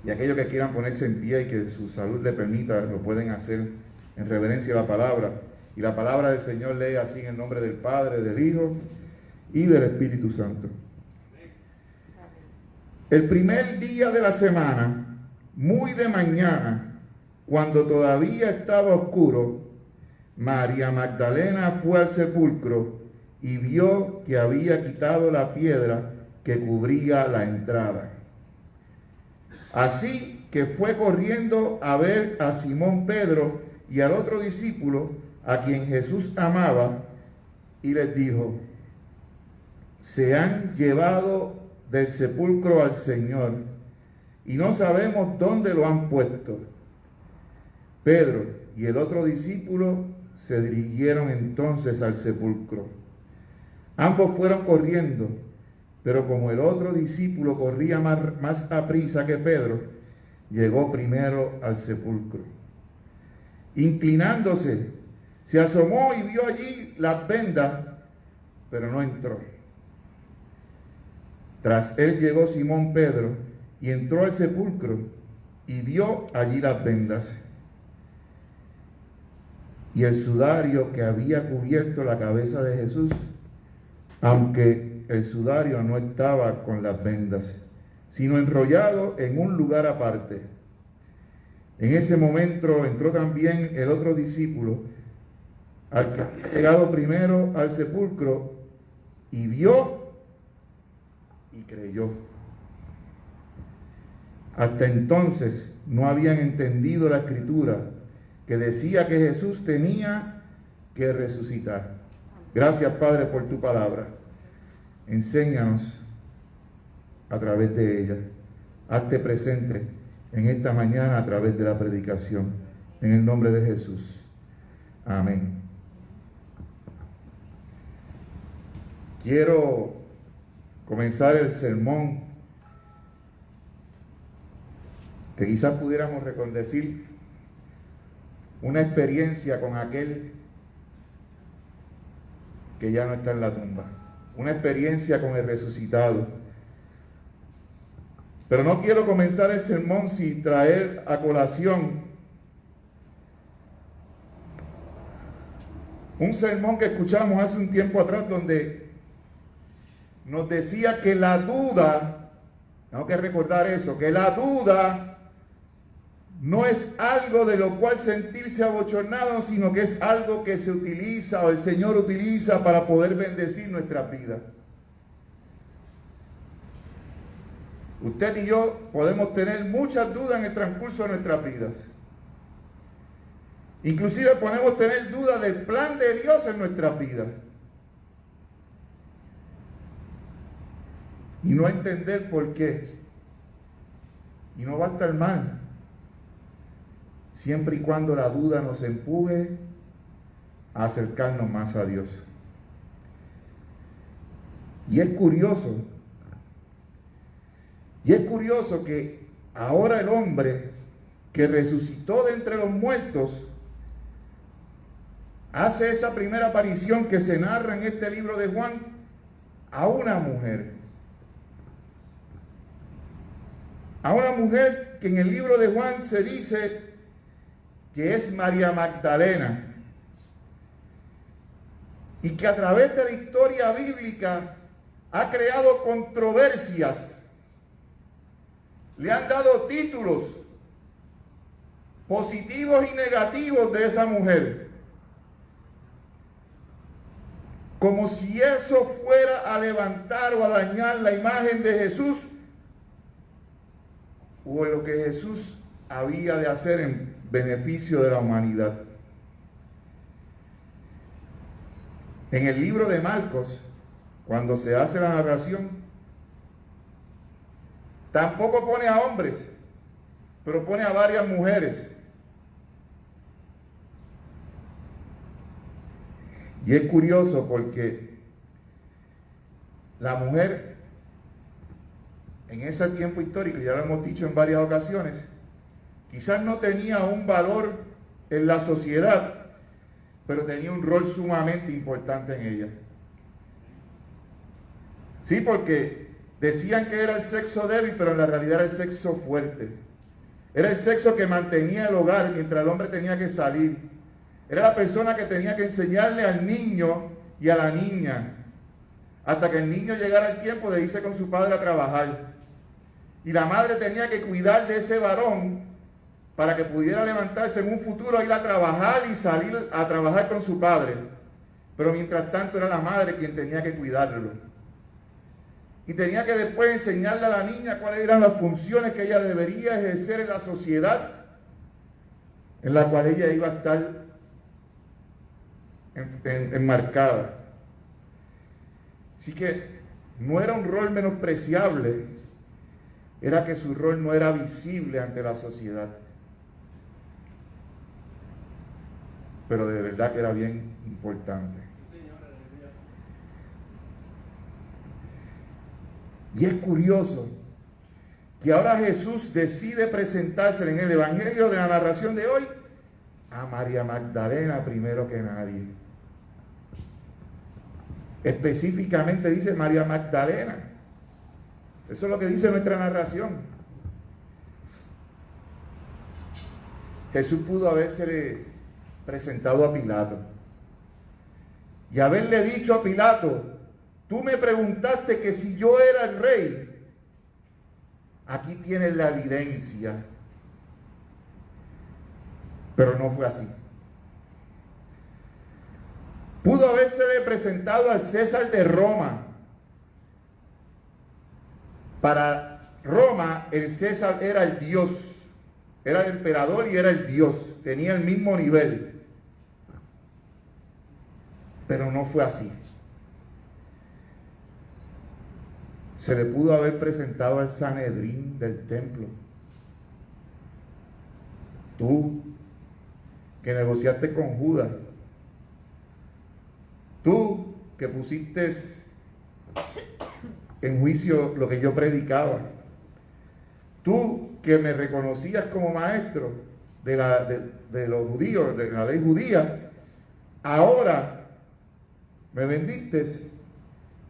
Y aquellos que quieran ponerse en pie y que su salud le permita, lo pueden hacer en reverencia a la palabra. Y la palabra del Señor lee así en el nombre del Padre, del Hijo y del Espíritu Santo. El primer día de la semana, muy de mañana, cuando todavía estaba oscuro, María Magdalena fue al sepulcro y vio que había quitado la piedra que cubría la entrada. Así que fue corriendo a ver a Simón Pedro y al otro discípulo a quien Jesús amaba y les dijo: se han llevado del sepulcro al Señor y no sabemos dónde lo han puesto. Pedro y el otro discípulo se dirigieron entonces al sepulcro. Ambos fueron corriendo, pero como el otro discípulo corría más aprisa que Pedro, llegó primero al sepulcro. Inclinándose, se asomó y vio allí las vendas, pero no entró. Tras él llegó Simón Pedro y entró al sepulcro y vio allí las vendas y el sudario que había cubierto la cabeza de Jesús, aunque el sudario no estaba con las vendas, sino enrollado en un lugar aparte. En ese momento entró también el otro discípulo, al que había llegado primero al sepulcro, y vio y creyó. Hasta entonces no habían entendido la escritura que decía que Jesús tenía que resucitar. Gracias, Padre, por tu palabra. Enséñanos a través de ella. Hazte presente en esta mañana a través de la predicación. En el nombre de Jesús. Amén. Quiero comenzar el sermón que quizás pudiéramos reconducir una experiencia con aquel que ya no está en la tumba, una experiencia con el resucitado. Pero no quiero comenzar el sermón sin traer a colación un sermón que escuchamos hace un tiempo atrás, donde nos decía que la duda, tengo que recordar eso, que la duda no es algo de lo cual sentirse abochornado, sino que es algo que se utiliza, o el Señor utiliza, para poder bendecir nuestras vidas. Usted y yo podemos tener muchas dudas en el transcurso de nuestras vidas. Inclusive podemos tener dudas del plan de Dios en nuestras vidas. Y no entender por qué. Y no va a estar mal, siempre y cuando la duda nos empuje a acercarnos más a Dios. Y es curioso que ahora el hombre que resucitó de entre los muertos hace esa primera aparición que se narra en este libro de Juan a una mujer. A una mujer que en el libro de Juan se dice que es María Magdalena, y que a través de la historia bíblica ha creado controversias. Le han dado títulos positivos y negativos de esa mujer, como si eso fuera a levantar o a dañar la imagen de Jesús, o lo que Jesús había de hacer en beneficio de la humanidad. En el libro de Marcos, cuando se hace la narración, tampoco pone a hombres, pero pone a varias mujeres. Y es curioso porque la mujer en ese tiempo histórico, ya lo hemos dicho en varias ocasiones, quizás no tenía un valor en la sociedad, pero tenía un rol sumamente importante en ella. Sí, porque decían que era el sexo débil, pero en la realidad era el sexo fuerte. Era el sexo que mantenía el hogar mientras el hombre tenía que salir. Era la persona que tenía que enseñarle al niño y a la niña hasta que el niño llegara el tiempo de irse con su padre a trabajar. Y la madre tenía que cuidar de ese varón para que pudiera levantarse en un futuro, ir a trabajar y salir a trabajar con su padre. Pero mientras tanto era la madre quien tenía que cuidarlo. Y tenía que después enseñarle a la niña cuáles eran las funciones que ella debería ejercer en la sociedad en la cual ella iba a estar enmarcada. Así que no era un rol menospreciable, era que su rol no era visible ante la sociedad. Pero de verdad que era bien importante. Y es curioso que ahora Jesús decide presentarse en el Evangelio de la narración de hoy a María Magdalena primero que nadie. Específicamente dice María Magdalena. Eso es lo que dice nuestra narración. Jesús pudo haberse presentado a Pilato y haberle dicho a Pilato: tú me preguntaste que si yo era el rey, aquí tienes la evidencia. Pero no fue así. Pudo haberse presentado al César de Roma. Para Roma, el César era el Dios, era el emperador y era el Dios, tenía el mismo nivel. Pero no fue así. Se le pudo haber presentado al Sanedrín del templo. Tú, que negociaste con Judas. Tú, que pusiste en juicio lo que yo predicaba. Tú, que me reconocías como maestro de los judíos, de la ley judía. Ahora me vendiste.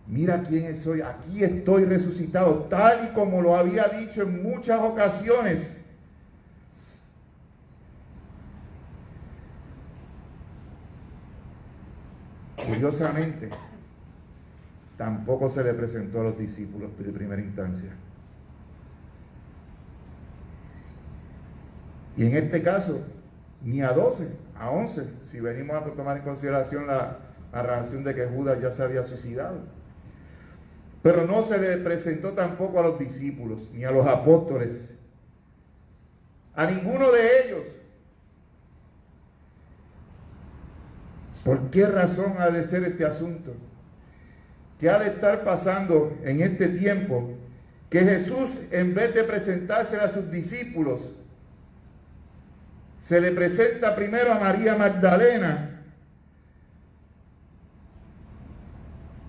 Mira quién soy, aquí estoy resucitado, tal y como lo había dicho en muchas ocasiones. Curiosamente, tampoco se le presentó a los discípulos de primera instancia. Y en este caso, ni a 12, a 11, si venimos a tomar en consideración la narración de que Judas ya se había suicidado. Pero no se le presentó tampoco a los discípulos, ni a los apóstoles, a ninguno de ellos. ¿Por qué razón ha de ser este asunto? ¿Qué ha de estar pasando en este tiempo? Que Jesús, en vez de presentarse a sus discípulos, se le presenta primero a María Magdalena,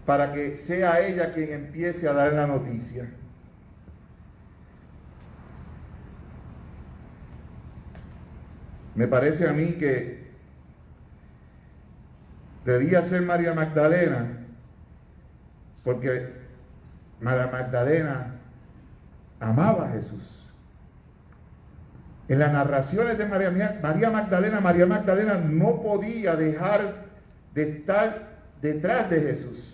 para que sea ella quien empiece a dar la noticia. Me parece a mí que debía ser María Magdalena, porque María Magdalena amaba a Jesús. En las narraciones de María Magdalena no podía dejar de estar detrás de Jesús.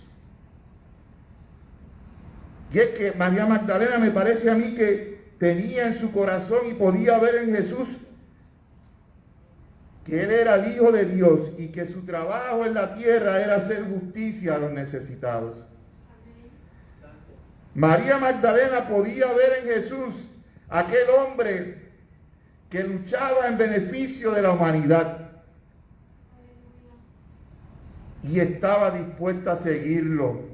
Y es que María Magdalena me parece a mí que tenía en su corazón y podía ver en Jesús que Él era el Hijo de Dios y que su trabajo en la tierra era hacer justicia a los necesitados. María Magdalena podía ver en Jesús aquel hombre que luchaba en beneficio de la humanidad y estaba dispuesta a seguirlo,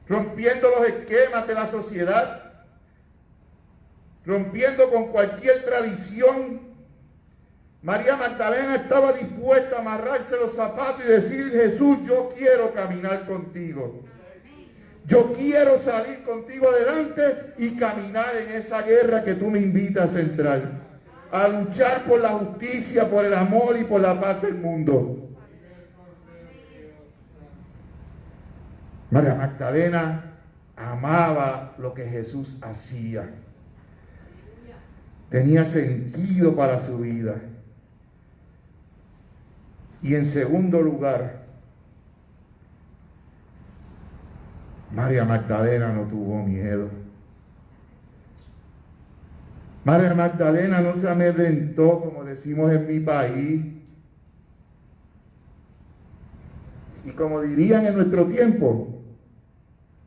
rompiendo los esquemas de la sociedad, rompiendo con cualquier tradición. María Magdalena estaba dispuesta a amarrarse los zapatos y decir: Jesús, yo quiero caminar contigo. Yo quiero salir contigo adelante y caminar en esa guerra que tú me invitas a entrar, a luchar por la justicia, por el amor y por la paz del mundo. María Magdalena amaba lo que Jesús hacía. tenía sentido para su vida. Y en segundo lugar, María Magdalena no tuvo miedo. María Magdalena no se amedrentó, como decimos en mi país. Y como dirían en nuestro tiempo,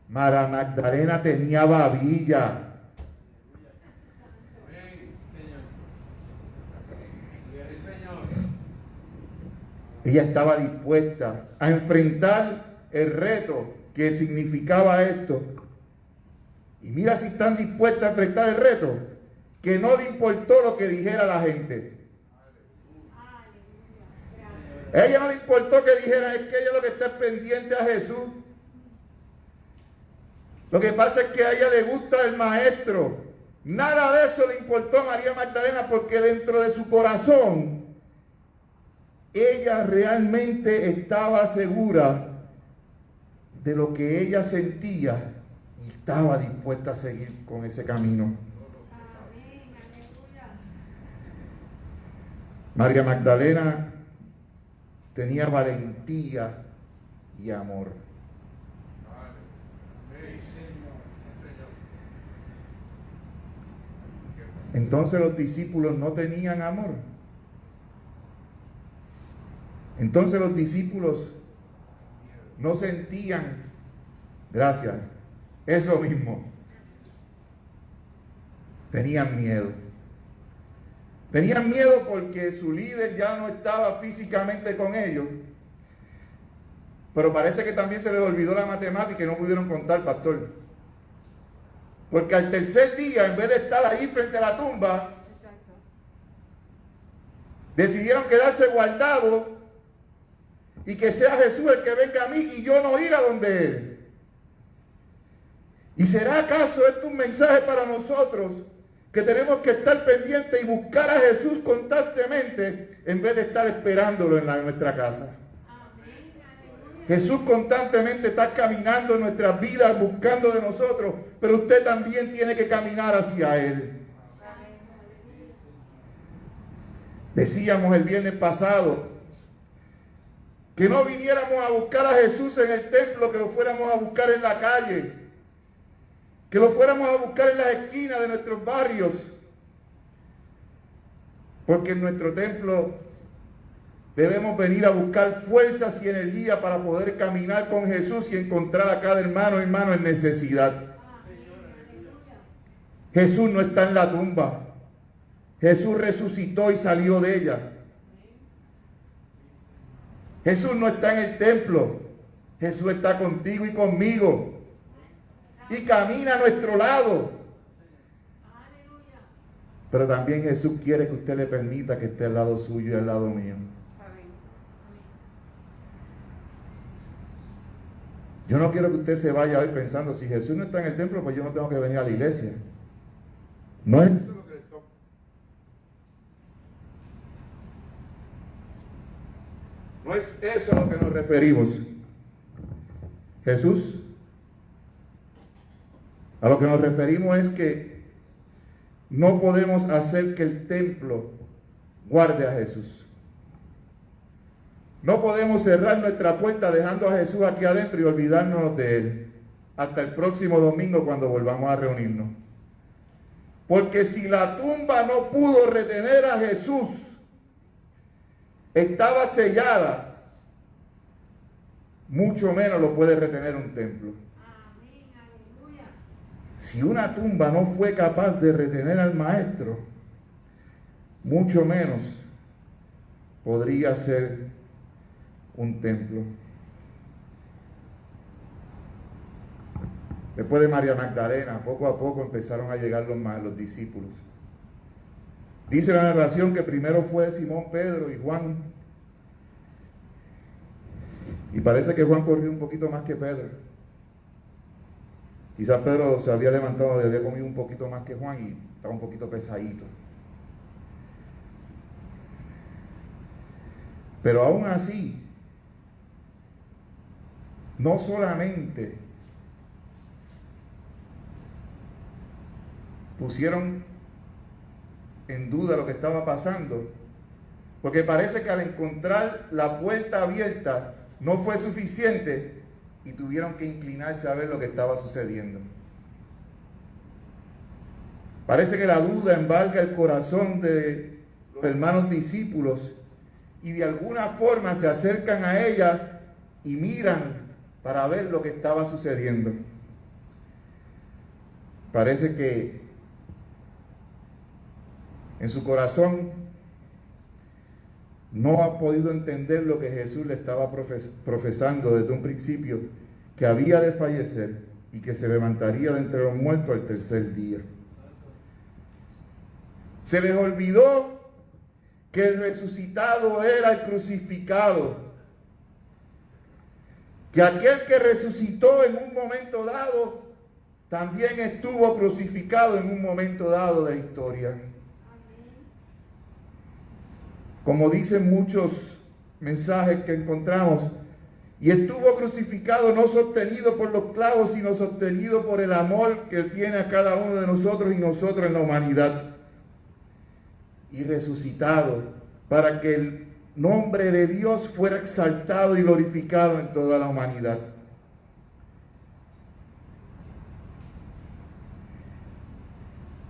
María Magdalena tenía babilla. Ella estaba dispuesta a enfrentar el reto que significaba esto. Y mira si están dispuestas a enfrentar el reto, que no le importó lo que dijera la gente. A ella no le importó que dijera, es que ella lo que está es pendiente a Jesús. Lo que pasa es que a ella le gusta el maestro. Nada de eso le importó a María Magdalena, porque dentro de su corazón ella realmente estaba segura de lo que ella sentía y estaba dispuesta a seguir con ese camino. María Magdalena tenía valentía y amor. Entonces los discípulos no tenían amor. Entonces los discípulos no sentían, gracias, eso mismo. Tenían miedo. Tenían miedo porque su líder ya no estaba físicamente con ellos. Pero parece que también se les olvidó la matemática y no pudieron contar, pastor. Porque al tercer día, en vez de estar ahí frente a la tumba, decidieron quedarse guardados y que sea Jesús el que venga a mí y yo no ir a donde Él. ¿Y será acaso esto un mensaje para nosotros, que tenemos que estar pendientes y buscar a Jesús constantemente en vez de estar esperándolo en nuestra casa? Jesús constantemente está caminando en nuestras vidas, buscando de nosotros, pero usted también tiene que caminar hacia Él. Decíamos el viernes pasado que no viniéramos a buscar a Jesús en el templo, que lo fuéramos a buscar en la calle, que lo fuéramos a buscar en las esquinas de nuestros barrios, porque en nuestro templo debemos venir a buscar fuerzas y energía para poder caminar con Jesús y encontrar a cada hermano en necesidad. Jesús no está en la tumba. Jesús resucitó y salió de ella. Jesús no está en el templo. Jesús está contigo y conmigo. Y camina a nuestro lado. Pero también Jesús quiere que usted le permita que esté al lado suyo y al lado mío. Yo no quiero que usted se vaya hoy pensando, si Jesús no está en el templo, pues yo no tengo que venir a la iglesia. No es eso lo que le toca. No es eso a lo que nos referimos. Jesús, a lo que nos referimos es que no podemos hacer que el templo guarde a Jesús. No podemos cerrar nuestra puerta dejando a Jesús aquí adentro y olvidarnos de Él hasta el próximo domingo cuando volvamos a reunirnos. Porque si la tumba no pudo retener a Jesús, estaba sellada, mucho menos lo puede retener un templo. Si una tumba no fue capaz de retener al Maestro, mucho menos podría ser un templo. Después de María Magdalena, poco a poco empezaron a llegar los discípulos. Dice la narración que primero fue Simón Pedro y Juan. Y parece que Juan corrió un poquito más que Pedro. Quizás Pedro se había levantado y había comido un poquito más que Juan y estaba un poquito pesadito. Pero aún así, no solamente pusieron en duda lo que estaba pasando, porque parece que al encontrar la puerta abierta no fue suficiente y tuvieron que inclinarse a ver lo que estaba sucediendo. Parece que la duda embarga el corazón de los hermanos discípulos y de alguna forma se acercan a ella y miran para ver lo que estaba sucediendo. Parece que en su corazón no ha podido entender lo que Jesús le estaba profesando desde un principio, que había de fallecer y que se levantaría de entre los muertos al tercer día. Se les olvidó que el resucitado era el crucificado, que aquel que resucitó en un momento dado también estuvo crucificado en un momento dado de la historia. Como dicen muchos mensajes que encontramos, y estuvo crucificado no sostenido por los clavos, sino sostenido por el amor que Él tiene a cada uno de nosotros y nosotros en la humanidad. Y resucitado para que el nombre de Dios fuera exaltado y glorificado en toda la humanidad.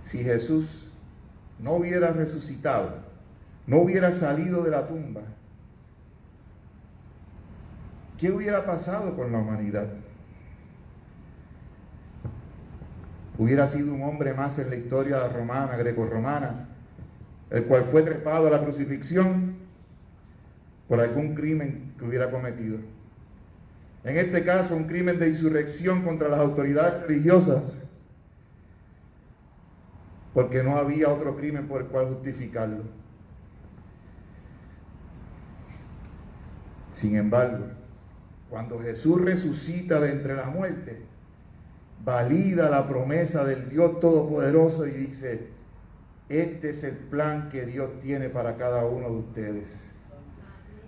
Si Jesús no hubiera resucitado, no hubiera salido de la tumba, ¿qué hubiera pasado con la humanidad? Hubiera sido un hombre más en la historia romana, grecorromana, el cual fue trepado a la crucifixión por algún crimen que hubiera cometido. En este caso, un crimen de insurrección contra las autoridades religiosas, porque no había otro crimen por el cual justificarlo. Sin embargo, cuando Jesús resucita de entre la muerte, valida la promesa del Dios Todopoderoso y dice: este es el plan que Dios tiene para cada uno de ustedes.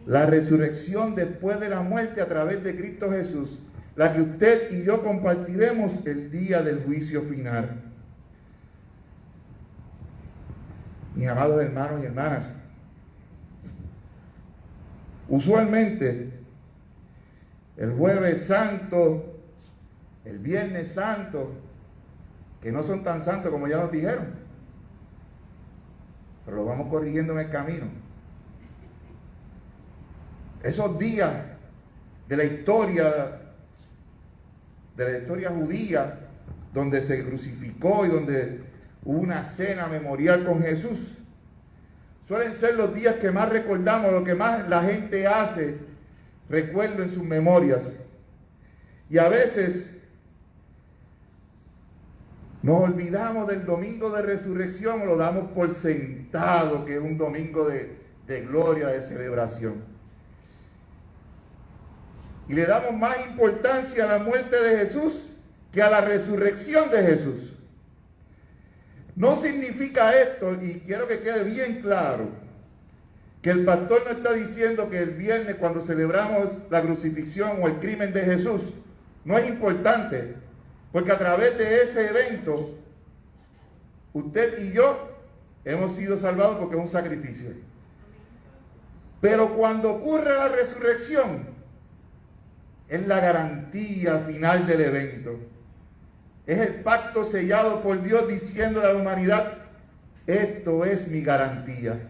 La resurrección después de la muerte a través de Cristo Jesús, la que usted y yo compartiremos el día del juicio final. Mis amados hermanos y hermanas, usualmente el Jueves Santo, el Viernes Santo, que no son tan santos como ya nos dijeron, pero lo vamos corrigiendo en el camino. Esos días de la historia judía, donde se crucificó y donde hubo una cena memorial con Jesús, suelen ser los días que más recordamos, lo que más la gente hace, recuerdo en sus memorias. Y a veces nos olvidamos del domingo de resurrección, lo damos por sentado que es un domingo de gloria, de celebración. Y le damos más importancia a la muerte de Jesús que a la resurrección de Jesús. No significa esto, y quiero que quede bien claro, que el pastor no está diciendo que el viernes, cuando celebramos la crucifixión o el crimen de Jesús, no es importante, porque a través de ese evento, usted y yo hemos sido salvados porque es un sacrificio. Pero cuando ocurre la resurrección, es la garantía final del evento. Es el pacto sellado por Dios diciendo a la humanidad: esto es mi garantía.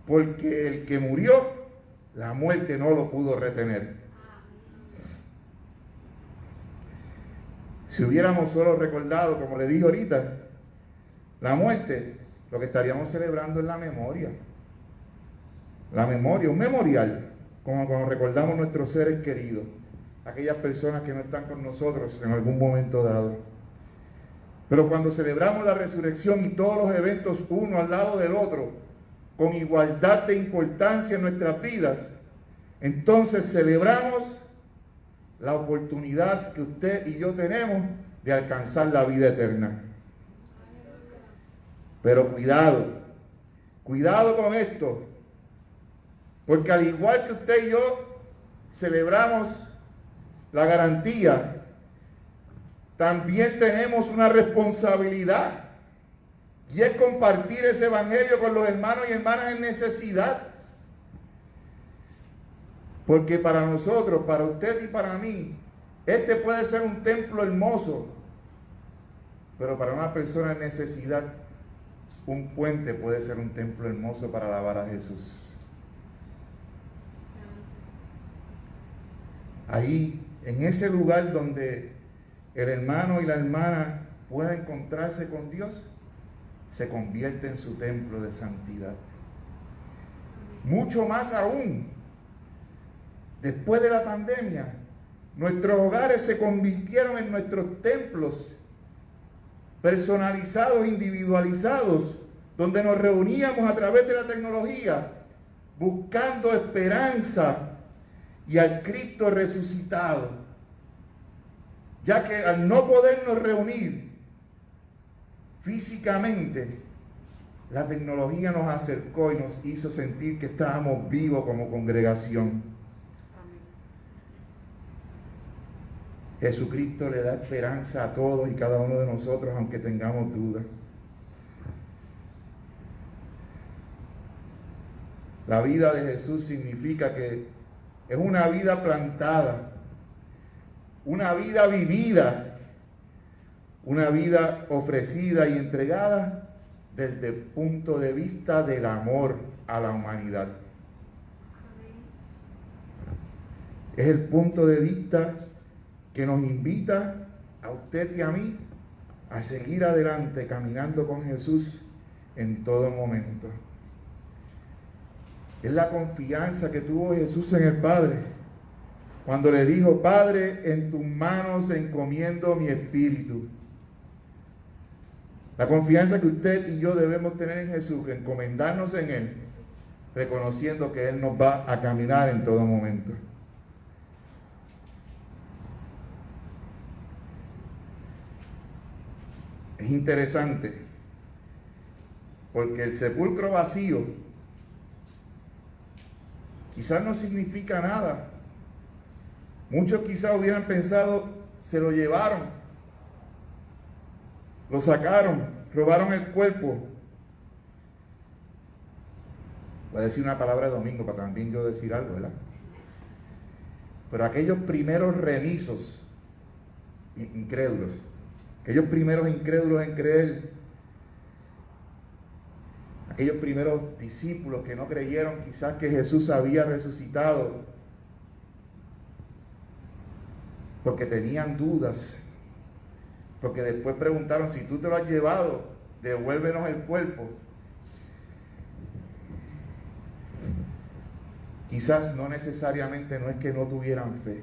Porque el que murió, la muerte no lo pudo retener. Si hubiéramos solo recordado, como le dije ahorita, la muerte, lo que estaríamos celebrando es la memoria. La memoria, un memorial, como cuando recordamos nuestros seres queridos, aquellas personas que no están con nosotros en algún momento dado. Pero cuando celebramos la resurrección y todos los eventos uno al lado del otro, con igualdad de importancia en nuestras vidas, entonces celebramos la oportunidad que usted y yo tenemos de alcanzar la vida eterna. Pero cuidado con esto, porque al igual que usted y yo celebramos la garantía, también tenemos una responsabilidad Y es compartir ese evangelio con los hermanos y hermanas en necesidad. Porque para nosotros, para usted y para mí, este puede ser un templo hermoso, pero para una persona en necesidad, un puente puede ser un templo hermoso para alabar a Jesús. Ahí, en ese lugar donde el hermano y la hermana puedan encontrarse con Dios, se convierte en su templo de santidad. Mucho más aún, después de la pandemia, nuestros hogares se convirtieron en nuestros templos personalizados, individualizados, donde nos reuníamos a través de la tecnología, buscando esperanza y al Cristo resucitado. Ya que al no podernos reunir físicamente, la tecnología nos acercó y nos hizo sentir que estábamos vivos como congregación. Jesucristo le da esperanza a todos y cada uno de nosotros, aunque tengamos dudas. La vida de Jesús significa que es una vida plantada, una vida vivida, una vida ofrecida y entregada desde el punto de vista del amor a la humanidad. Es el punto de vista que nos invita a usted y a mí a seguir adelante caminando con Jesús en todo momento. Es la confianza que tuvo Jesús en el Padre cuando le dijo: Padre, en tus manos encomiendo mi espíritu. La confianza que usted y yo debemos tener en Jesús, encomendarnos en Él, reconociendo que Él nos va a caminar en todo momento. Es interesante, porque el sepulcro vacío quizás no significa nada. Muchos quizás hubieran pensado: se lo llevaron, lo sacaron, robaron el cuerpo. Voy a decir una palabra de domingo para también yo decir algo, ¿verdad? Pero aquellos primeros remisos, incrédulos, aquellos primeros incrédulos en creer, aquellos primeros discípulos que no creyeron quizás que Jesús había resucitado, porque tenían dudas, porque después preguntaron: si tú te lo has llevado, devuélvenos el cuerpo. Quizás no necesariamente no es que no tuvieran fe.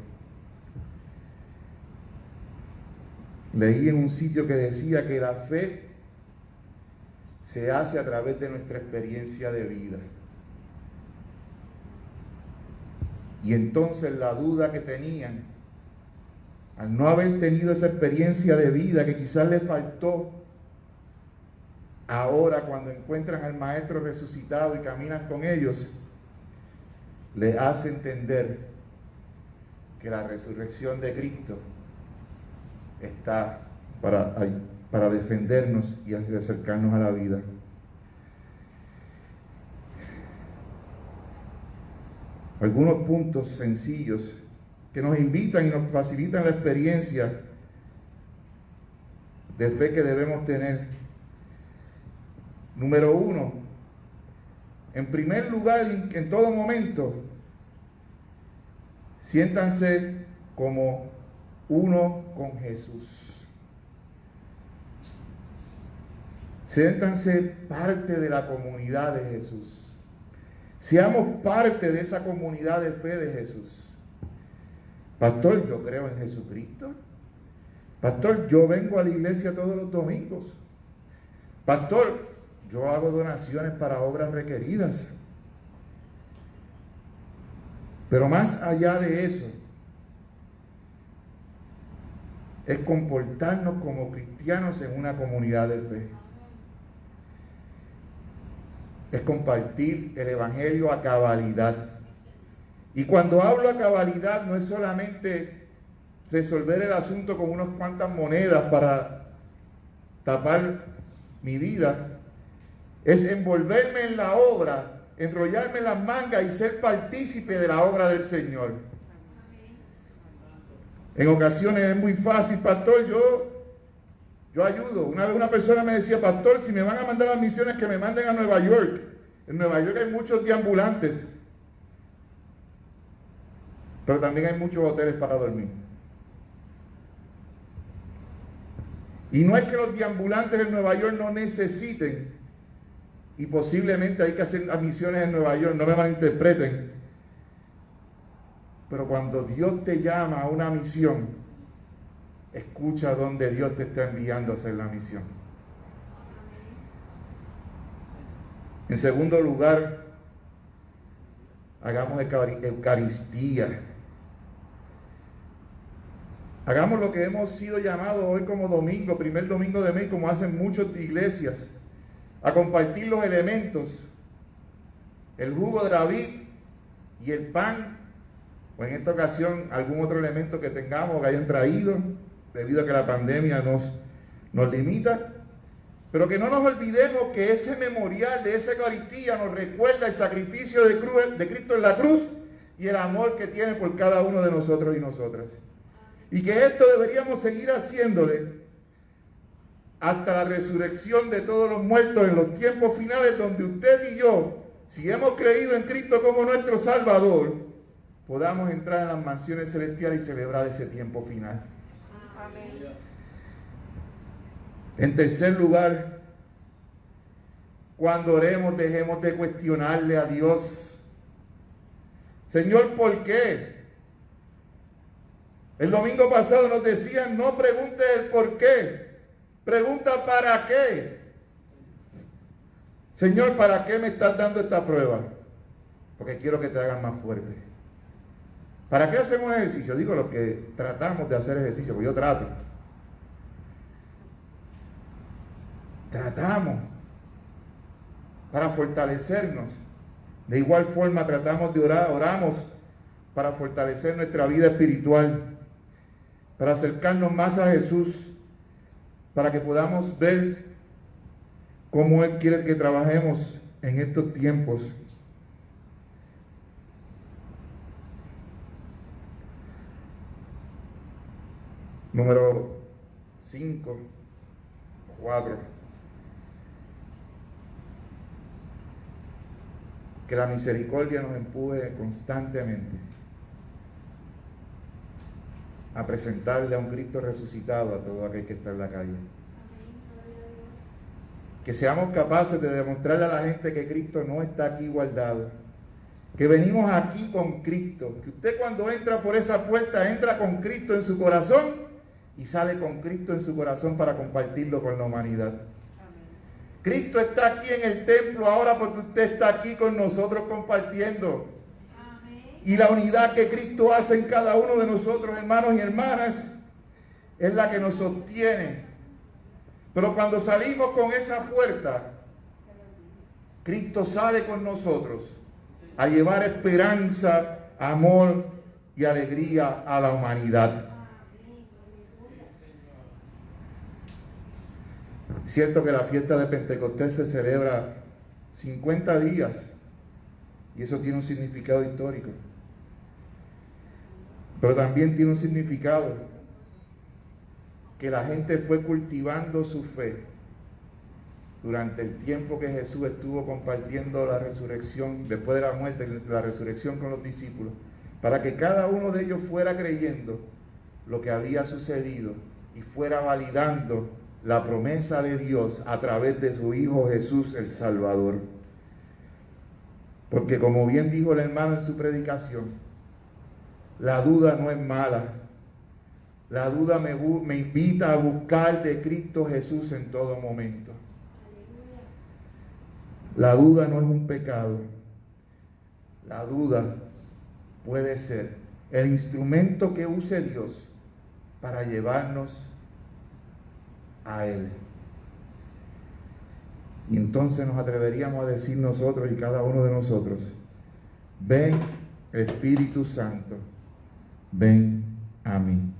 Leí en un sitio que decía que la fe se hace a través de nuestra experiencia de vida. Y entonces la duda que tenían, al no haber tenido esa experiencia de vida que quizás les faltó, ahora cuando encuentran al Maestro resucitado y caminan con ellos, les hace entender que la resurrección de Cristo está para defendernos y acercarnos a la vida. Algunos puntos sencillos que nos invitan y nos facilitan la experiencia de fe que debemos tener. Número 1, en primer lugar, en todo momento, siéntanse como uno con Jesús. Siéntanse parte de la comunidad de Jesús. Seamos parte de esa comunidad de fe de Jesús. Pastor, yo creo en Jesucristo. Pastor, yo vengo a la iglesia todos los domingos. Pastor, yo hago donaciones para obras requeridas. Pero más allá de eso, es comportarnos como cristianos en una comunidad de fe. Es compartir el evangelio a cabalidad. Y cuando hablo a cabalidad, no es solamente resolver el asunto con unas cuantas monedas para tapar mi vida, es envolverme en la obra, enrollarme en las mangas y ser partícipe de la obra del Señor. En ocasiones es muy fácil, pastor, yo ayudo. Una vez una persona me decía, pastor, si me van a mandar a misiones, que me manden a Nueva York. En Nueva York hay muchos deambulantes, pero también hay muchos hoteles para dormir. Y no es que los deambulantes en Nueva York no necesiten, y posiblemente hay que hacer misiones en Nueva York, no me malinterpreten, pero cuando Dios te llama a una misión, escucha donde Dios te está enviando a hacer la misión. En segundo lugar, hagamos Eucaristía. Hagamos lo que hemos sido llamados hoy como domingo, primer domingo de mes, como hacen muchas iglesias, a compartir los elementos, el jugo de la vid y el pan, o en esta ocasión algún otro elemento que tengamos, que hayan traído, debido a que la pandemia nos limita, pero que no nos olvidemos que ese memorial de esa Eucaristía nos recuerda el sacrificio de Cristo en la cruz y el amor que tiene por cada uno de nosotros y nosotras. Y que esto deberíamos seguir haciéndole hasta la resurrección de todos los muertos en los tiempos finales, donde usted y yo, si hemos creído en Cristo como nuestro Salvador, podamos entrar en las mansiones celestiales y celebrar ese tiempo final. Amén. En tercer lugar, cuando oremos, dejemos de cuestionarle a Dios. Señor, ¿por qué? El domingo pasado nos decían, no preguntes el por qué, pregunta para qué. Señor, ¿para qué me estás dando esta prueba? Porque quiero que te hagas más fuerte. ¿Para qué hacemos ejercicio? Digo, los que tratamos de hacer ejercicio, porque yo trato. Tratamos para fortalecernos. De igual forma tratamos de orar, oramos para fortalecer nuestra vida espiritual, para acercarnos más a Jesús, para que podamos ver cómo Él quiere que trabajemos en estos tiempos. Número 4. Que la misericordia nos empuje constantemente a presentarle a un Cristo resucitado a todo aquel que está en la calle. Que seamos capaces de demostrarle a la gente que Cristo no está aquí guardado, que venimos aquí con Cristo, que usted cuando entra por esa puerta entra con Cristo en su corazón y sale con Cristo en su corazón para compartirlo con la humanidad. Cristo está aquí en el templo ahora porque usted está aquí con nosotros compartiendo. Y la unidad que Cristo hace en cada uno de nosotros, hermanos y hermanas, es la que nos sostiene. Pero cuando salimos con esa puerta, Cristo sale con nosotros a llevar esperanza, amor y alegría a la humanidad. Es cierto que la fiesta de Pentecostés se celebra 50 días y eso tiene un significado histórico, pero también tiene un significado que la gente fue cultivando su fe durante el tiempo que Jesús estuvo compartiendo la resurrección, después de la muerte, la resurrección con los discípulos, para que cada uno de ellos fuera creyendo lo que había sucedido y fuera validando la promesa de Dios a través de su Hijo Jesús el Salvador. Porque como bien dijo el hermano en su predicación, la duda no es mala. La duda me invita a buscar de Cristo Jesús en todo momento. La duda no es un pecado. La duda puede ser el instrumento que use Dios para llevarnos a Él. Y entonces nos atreveríamos a decir nosotros y cada uno de nosotros: ven Espíritu Santo, ven a mí.